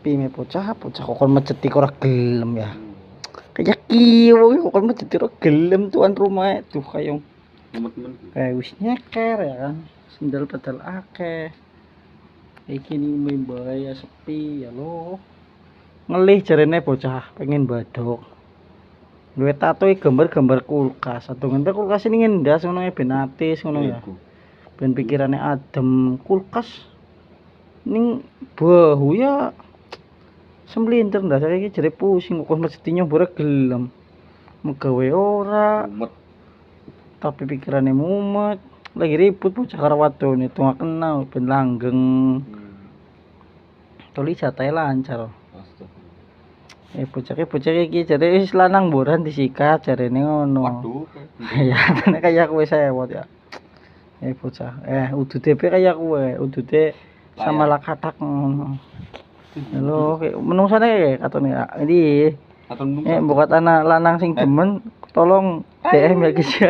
sepi me bocah kok kon meceti ora gelem ya. Kayak kiwo kok kon meceti ora gelem tuan rumah tuh kayak temen-temen kayak wis nyeker ya kan. Sendal pedal akeh. Iki ni mbaya sepi ya lo. Ngelih jarene bocah pengen badok. Duwe tato gambar-gambar kulkas. Atau ngene kulkas ini ngendas ngono ben atis ngono ya. Ben pikirane adem kulkas ning bahu ya semblinter ndak saiki jare pusing kok mesti nyobore gelem. Megawe ora. mumet. Tapi pikirannya mumet. Lagi ribut bocah karo wadone tunga kenal ben langgeng. Toli jatahe lancar. Bocah iki jare wis lanang mboran disikat jarene ngono. Waduh. Ya kayak kowe sewot ya. Bocah. Udude kayak kowe, udude sama lakatak ngono. Halo, menungsane katone ya. Ini Atau buat anak lanang sing demen tolong DM ya guys ya.